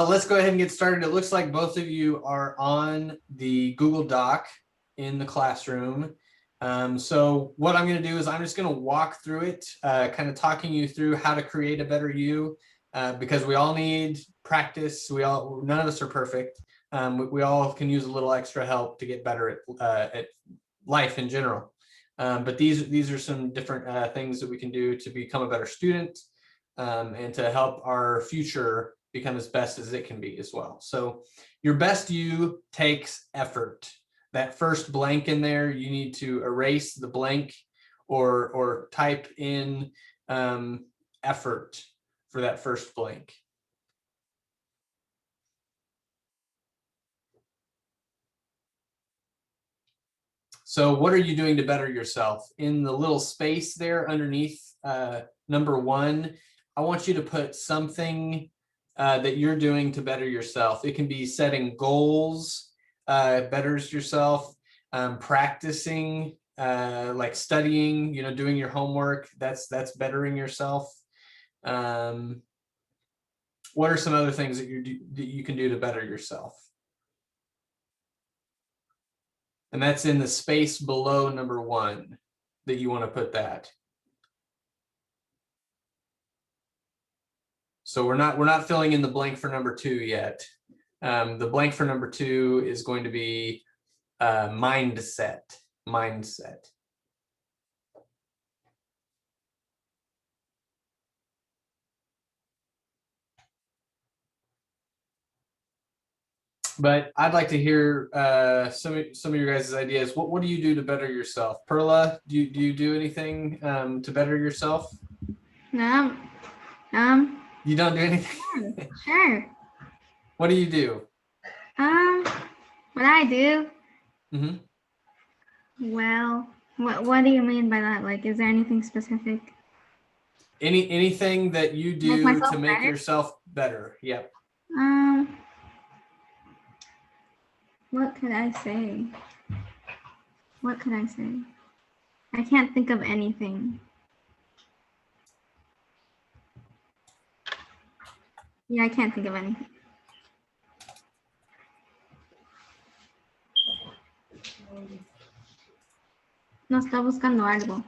let's go ahead and get started. It looks like both of you are on the Google Doc in the classroom. So what I'm going to do is I'm just going to walk through it, kind of talking you through how to create a better you, because we all need practice. None of us are perfect. We all can use a little extra help to get better at life in general. But these are some different things that we can do to become a better student, and to help our future become as best as it can be as well. So your best you takes effort. That first blank in there, you need to erase the blank or type in effort for that first blank. So what are you doing to better yourself? In the little space there underneath number 1, I want you to put something that you're doing to better yourself. It can be setting goals, betters yourself, practicing, like studying, doing your homework, that's bettering yourself. What are some other things that you can do to better yourself? And that's in the space below number 1 that you want to put that. So we're not filling in the blank for number 2 yet. The blank for number 2 is going to be mindset. But I'd like to hear some of your guys' ideas. What do you do to better yourself? Perla, do you do anything to better yourself? No. You don't do anything? Sure. What do you do? What I do? Mm-hmm. Well, what do you mean by that? Like, is there anything specific? Anything that you do to make yourself better? Yep. What could I say? I can't think of anything. Yeah, I can't think of anything. No, está buscando algo.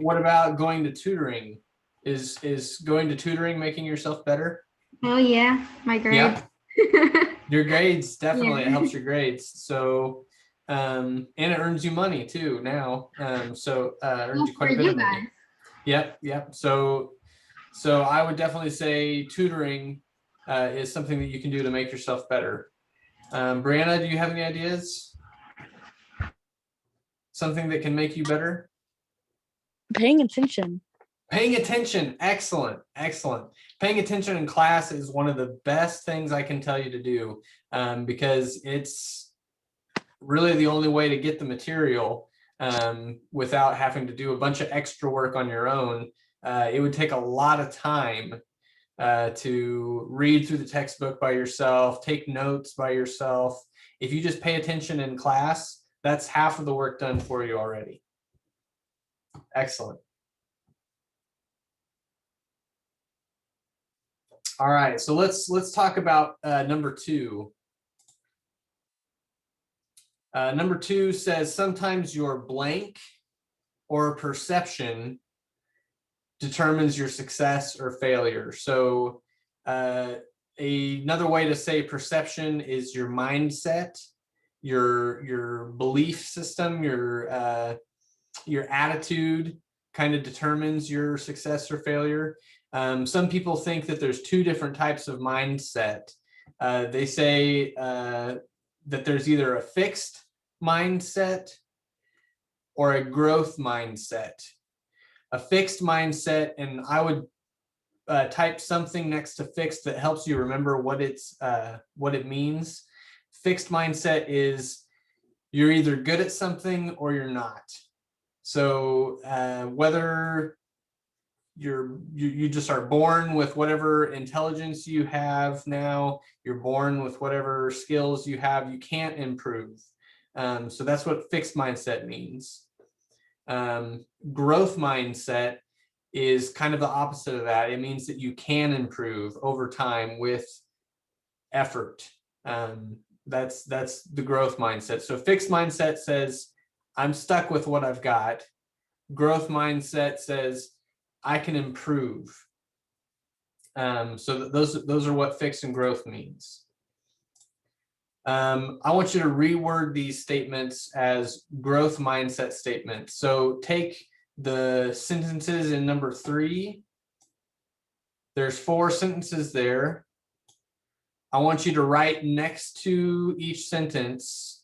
What about going to tutoring? Is going to tutoring making yourself better? Oh yeah, my grades. Yeah. Your grades, definitely. Yeah. It helps your grades. So and it earns you money too now. Earns you quite a bit of money. Yep. So I would definitely say tutoring is something that you can do to make yourself better. Brianna, do you have any ideas? Something that can make you better? Paying attention. Excellent. Paying attention in class is one of the best things I can tell you to do, because it's really the only way to get the material without having to do a bunch of extra work on your own. It would take a lot of time to read through the textbook by yourself, take notes by yourself. If you just pay attention in class, that's half of the work done for you already. Excellent. All right, so let's talk about number 2. Number 2 says sometimes your blank or perception determines your success or failure. So another way to say perception is your mindset, your belief system, your attitude kind of determines your success or failure. Some people think that there's 2 different types of mindset. They say that there's either a fixed mindset or a growth mindset. A fixed mindset, and I would type something next to fixed that helps you remember what it means. Fixed mindset is you're either good at something or you're not. So whether you just are born with whatever intelligence you have now, you're born with whatever skills you have, you can't improve. So that's what fixed mindset means. Growth mindset is kind of the opposite of that. It means that you can improve over time with effort. That's the growth mindset. So fixed mindset says, I'm stuck with what I've got. Growth mindset says, I can improve. So those are what fixed and growth means. I want you to reword these statements as growth mindset statements. So take the sentences in number 3. There's 4 sentences there. I want you to write next to each sentence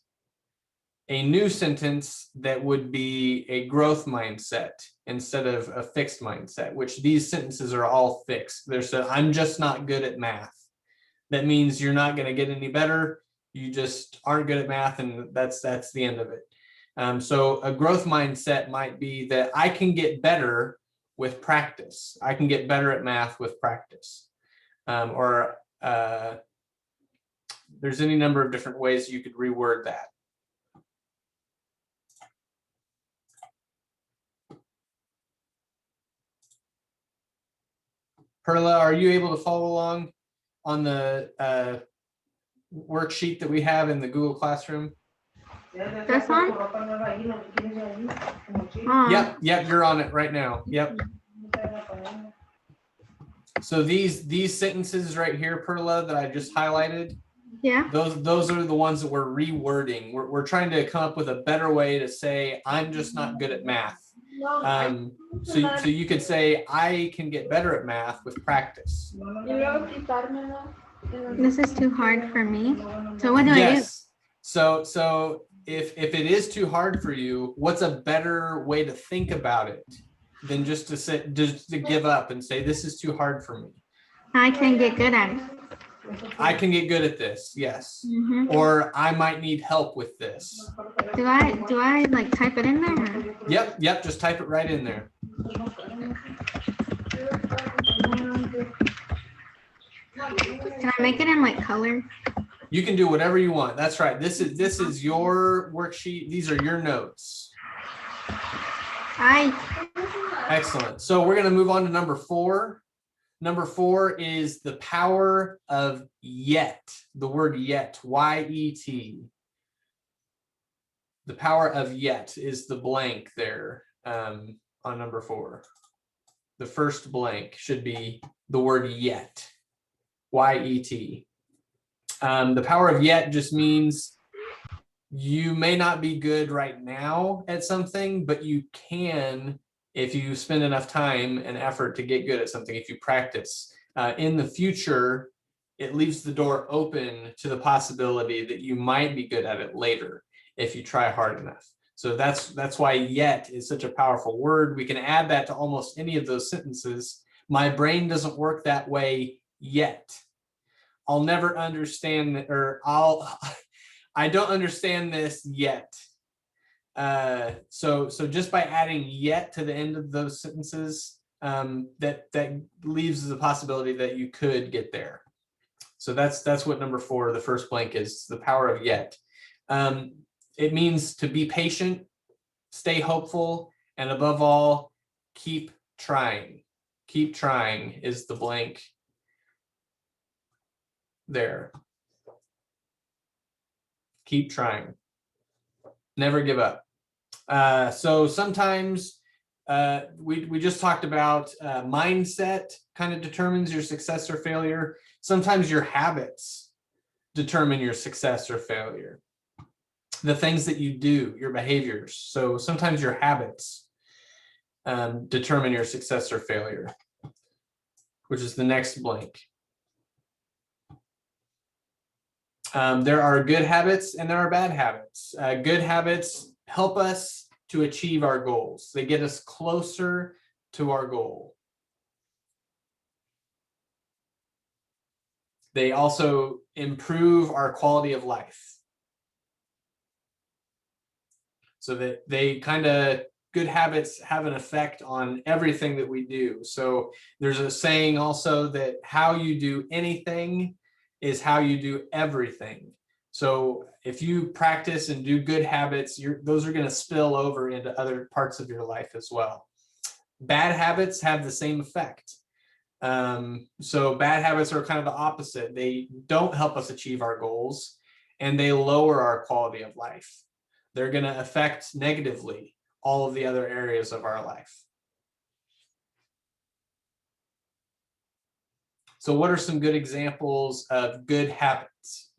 a new sentence that would be a growth mindset instead of a fixed mindset, which these sentences are all fixed. There's a, I'm just not good at math. That means you're not going to get any better. You just aren't good at math, and that's the end of it. So a growth mindset might be that I can get better with practice. I can get better at math with practice. There's any number of different ways you could reword that. Perla, are you able to follow along on the worksheet that we have in the Google Classroom? This one? Yep, you're on it right now. Yep. So these sentences right here, Perla, that I just highlighted, Yeah. those are the ones that we're rewording. We're trying to come up with a better way to say, I'm just not good at math. So you could say, I can get better at math with practice. This is too hard for me. So what do I do? So if it is too hard for you, what's a better way to think about it than just to give up and say, this is too hard for me? I can get good at it. I can get good at this, yes. Mm-hmm. Or I might need help with this. Do I like type it in there? Or? Yep, just type it right in there. Can I make it in like color? You can do whatever you want. That's right. This is your worksheet. These are your notes. Excellent. So we're going to move on to number 4. Number 4 is the power of yet. The word yet, Y-E-T. The power of yet is the blank there on number 4. The first blank should be the word yet, Y-E-T. The power of yet just means you may not be good right now at something, but you can, if you spend enough time and effort to get good at something, if you practice. In the future, it leaves the door open to the possibility that you might be good at it later if you try hard enough. So that's why yet is such a powerful word. We can add that to almost any of those sentences. My brain doesn't work that way yet. I'll never understand, or I don't understand this yet. So just by adding yet to the end of those sentences, that leaves the possibility that you could get there. So that's what number 4, the first blank, is the power of yet. It means to be patient, stay hopeful, and above all, keep trying. Keep trying is the blank there. Keep trying. Never give up. So sometimes we just talked about mindset kind of determines your success or failure. Sometimes your habits determine your success or failure. The things that you do, your behaviors. So sometimes your habits determine your success or failure, which is the next blank. There are good habits and there are bad habits. Good habits help us to achieve our goals. They get us closer to our goal. They also improve our quality of life. So that they good habits have an effect on everything that we do. So there's a saying also that how you do anything is how you do everything. So if you practice and do good habits, those are going to spill over into other parts of your life as well. Bad habits have the same effect. So bad habits are kind of the opposite. They don't help us achieve our goals, and they lower our quality of life. They're going to affect negatively all of the other areas of our life. So what are some good examples of good habits?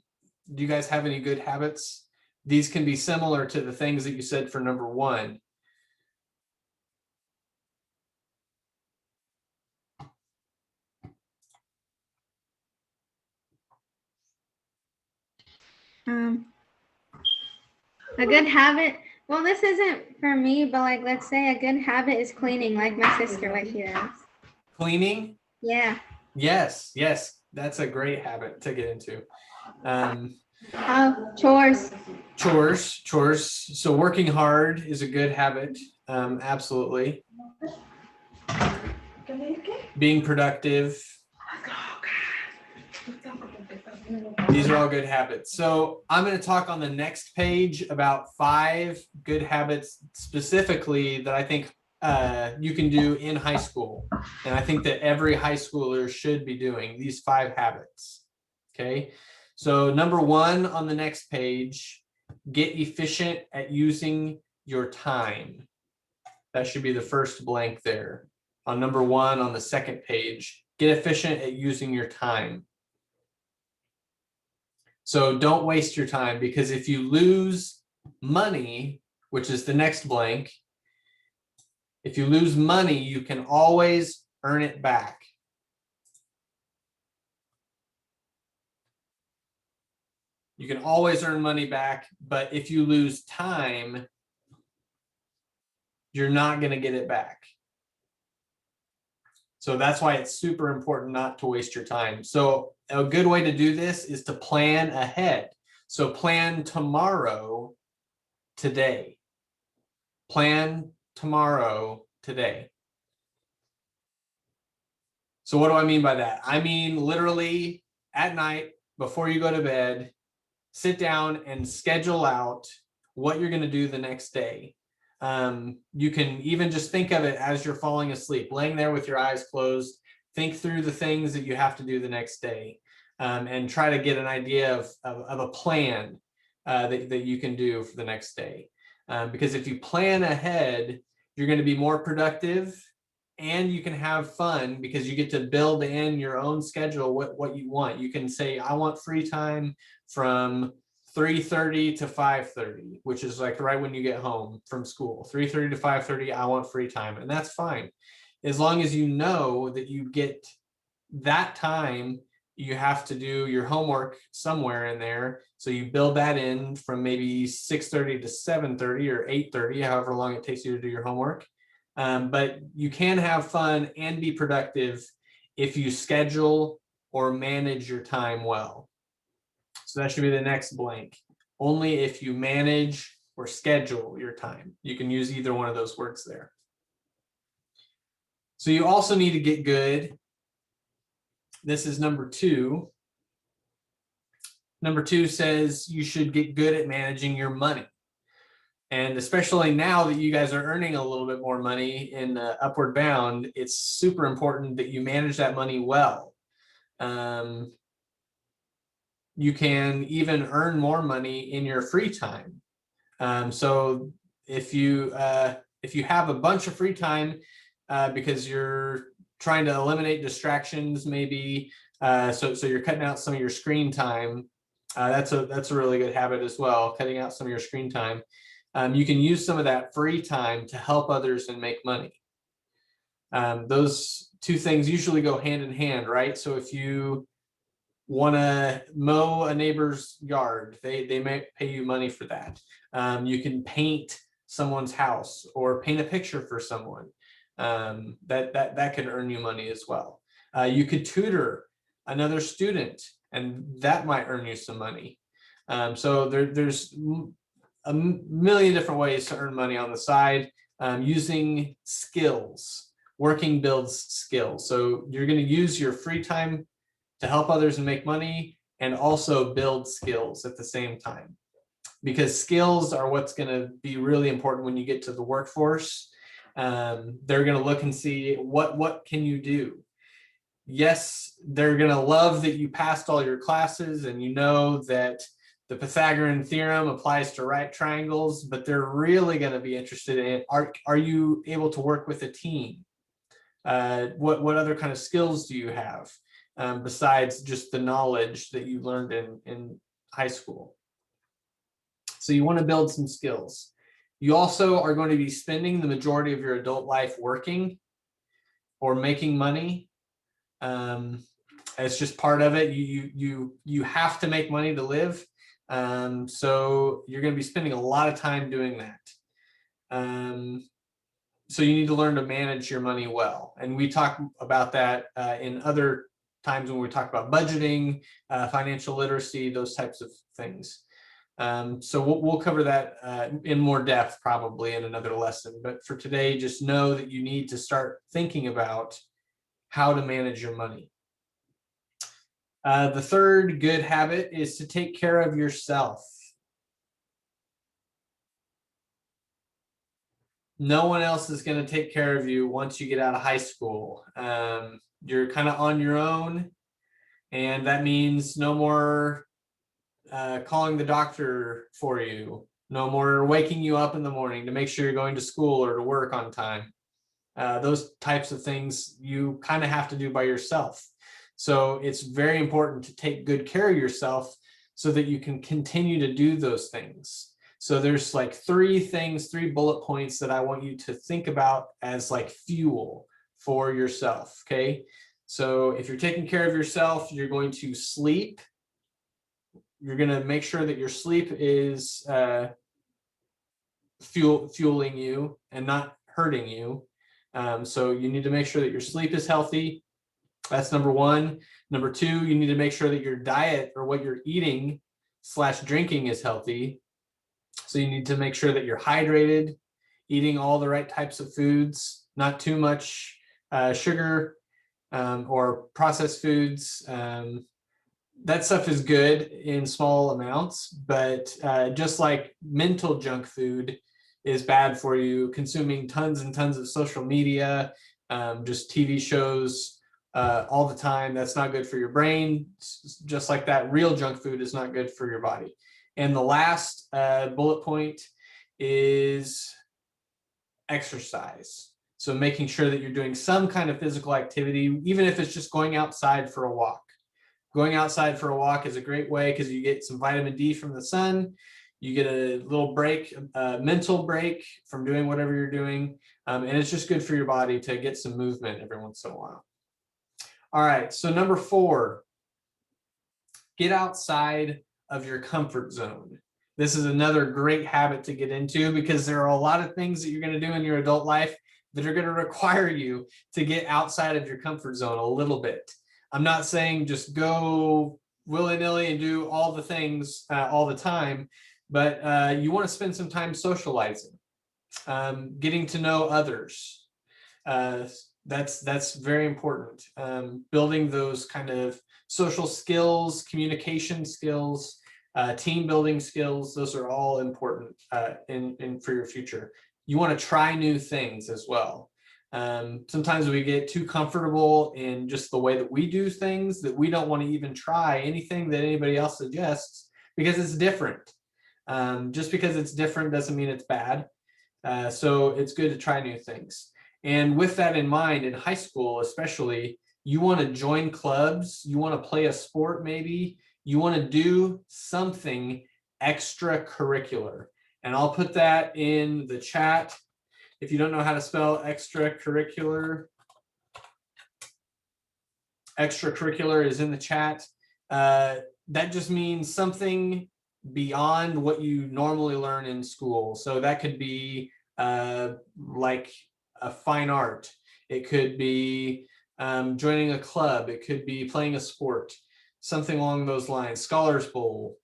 Do you guys have any good habits? These can be similar to the things that you said for number 1. A good habit. Well, this isn't for me, but like, let's say a good habit is cleaning, like my sister, like she does. Cleaning? Yeah. Yes, that's a great habit to get into. Chores. Chores. So working hard is a good habit. Absolutely. Being productive. These are all good habits. So I'm going to talk on the next page about 5 good habits specifically that I think you can do in high school. And I think that every high schooler should be doing these 5 habits. Okay. So number 1 on the next page, get efficient at using your time. That should be the first blank there. On number 1 on the second page, get efficient at using your time. So don't waste your time, because if you lose money, which is the next blank, if you lose money, you can always earn it back. You can always earn money back, but if you lose time, you're not going to get it back. So that's why it's super important not to waste your time. So a good way to do this is to plan ahead. So plan tomorrow, today. Plan tomorrow, today. So what do I mean by that? I mean, literally at night, before you go to bed, sit down and schedule out what you're going to do the next day. You can even just think of it as you're falling asleep, laying there with your eyes closed. Think through the things that you have to do the next day, and try to get an idea of a plan that you can do for the next day. Because if you plan ahead, you're going to be more productive, and you can have fun because you get to build in your own schedule what you want. You can say, I want free time from 3:30 to 5:30, which is like right when you get home from school. 3:30 to 5:30, I want free time, and that's fine. As long as you know that you get that time, you have to do your homework somewhere in there. So you build that in from maybe 6:30 to 7:30 or 8:30, however long it takes you to do your homework. But you can have fun and be productive if you schedule or manage your time well. So that should be the next blank. Only if you manage or schedule your time. You can use either one of those words there. So you also need to get good. This is number 2. Number 2 says you should get good at managing your money. And especially now that you guys are earning a little bit more money in Upward Bound, it's super important that you manage that money well. You can even earn more money in your free time. So if you have a bunch of free time because you're trying to eliminate distractions, maybe so you're cutting out some of your screen time. That's a really good habit as well, cutting out some of your screen time. You can use some of that free time to help others and make money. Those 2 things usually go hand in hand, right? So if you want to mow a neighbor's yard, they may pay you money for that. You can paint someone's house or paint a picture for someone. That can earn you money as well. You could tutor another student, and that might earn you some money. So there's a million different ways to earn money on the side, using skills. Working builds skills. So you're going to use your free time to help others and make money, and also build skills at the same time. Because skills are what's going to be really important when you get to the workforce. They're going to look and see what can you do. Yes, they're going to love that you passed all your classes and you know that the Pythagorean theorem applies to right triangles, but they're really going to be interested in, are you able to work with a team? What other kind of skills do you have besides just the knowledge that you learned in high school? So you want to build some skills. You also are going to be spending the majority of your adult life working or making money. It's just part of it. You have to make money to live. So you're going to be spending a lot of time doing that. So you need to learn to manage your money well. And we talk about that in other times when we talk about budgeting, financial literacy, those types of things. So we'll cover that in more depth probably in another lesson. But for today, just know that you need to start thinking about how to manage your money. The third good habit is to take care of yourself. No one else is going to take care of you once you get out of high school. You're kind of on your own, and that means no more calling the doctor for you, no more waking you up in the morning to make sure you're going to school or to work on time. Those types of things you kind of have to do by yourself. So it's very important to take good care of yourself so that you can continue to do those things. So there's like three bullet points that I want you to think about as like fuel for yourself. Okay. So if you're taking care of yourself, you're going to sleep. You're going to make sure that your sleep is fueling you and not hurting you. So you need to make sure that your sleep is healthy. That's number one. Number two, you need to make sure that your diet or what you're eating / drinking is healthy. So you need to make sure that you're hydrated, eating all the right types of foods, not too much sugar or processed foods. That stuff is good in small amounts, but just like mental junk food is bad for you, consuming tons and tons of social media, just TV shows all the time, that's not good for your brain. Just like that, real junk food is not good for your body. And the last bullet point is exercise. So making sure that you're doing some kind of physical activity, even if it's just going outside for a walk. Going outside for a walk is a great way because you get some vitamin D from the sun. You get a little break, a mental break from doing whatever you're doing. And it's just good for your body to get some movement every once in a while. All right, so number 4, get outside of your comfort zone. This is another great habit to get into because there are a lot of things that you're going to do in your adult life that are going to require you to get outside of your comfort zone a little bit. I'm not saying just go willy-nilly and do all the things all the time, but you want to spend some time socializing, getting to know others. That's very important. Building those kind of social skills, communication skills, team building skills, those are all important for your future. You want to try new things as well. Sometimes we get too comfortable in just the way that we do things that we don't want to even try anything that anybody else suggests because it's different. Just because it's different doesn't mean it's bad. So it's good to try new things. And with that in mind, in high school especially, you want to join clubs, you want to play a sport maybe, you want to do something extracurricular. And I'll put that in the chat. If you don't know how to spell extracurricular, extracurricular is in the chat. That just means something beyond what you normally learn in school. So that could be like a fine art. It could be joining a club. It could be playing a sport, something along those lines. Scholars Bowl,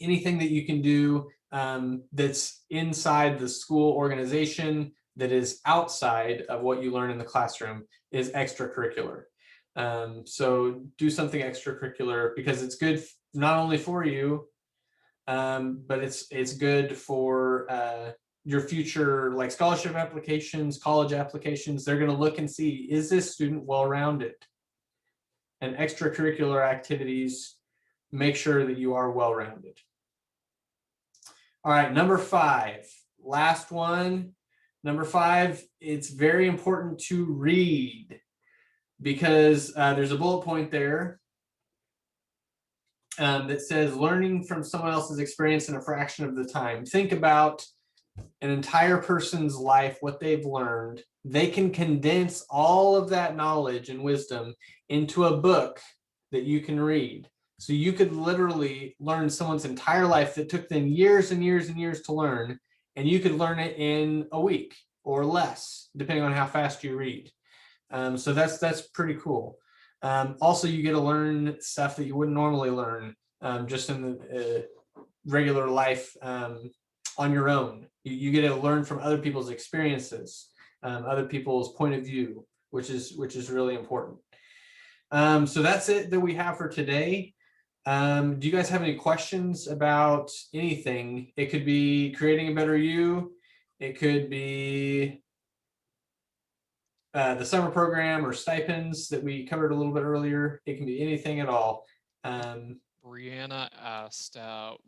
anything that you can do that's inside the school organization that is outside of what you learn in the classroom is extracurricular. So do something extracurricular because it's good not only for you, but it's good for your future like scholarship applications, college applications, they're going to look and see, is this student well-rounded? And extracurricular activities, make sure that you are well-rounded. All right, number 5, last one. Number 5, it's very important to read, because there's a bullet point there that says learning from someone else's experience in a fraction of the time. Think about an entire person's life, what they've learned. They can condense all of that knowledge and wisdom into a book that you can read. So you could literally learn someone's entire life that took them years and years and years to learn, and you could learn it in a week or less, depending on how fast you read. So that's pretty cool. Also, you get to learn stuff that you wouldn't normally learn just in the regular life on your own. You get to learn from other people's experiences, other people's point of view, which is really important. So that's it that we have for today. Do you guys have any questions about anything? It could be creating a better you. It could be the summer program or stipends that we covered a little bit earlier. It can be anything at all. Brianna asked,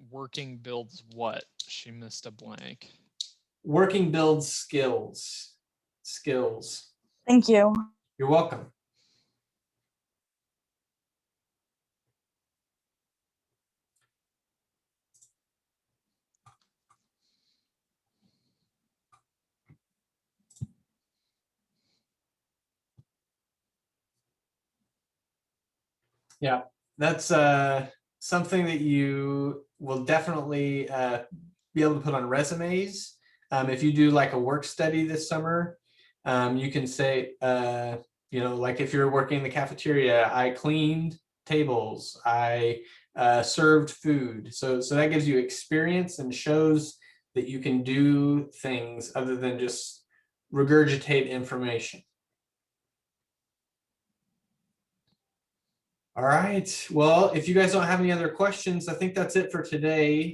working builds what? She missed a blank. Working builds skills. Skills. Thank you. You're welcome. Yeah, that's something that you will definitely be able to put on resumes. If you do like a work study this summer, you can say, like if you're working in the cafeteria, I cleaned tables, I served food. So that gives you experience and shows that you can do things other than just regurgitate information. All right. Well, if you guys don't have any other questions, I think that's it for today.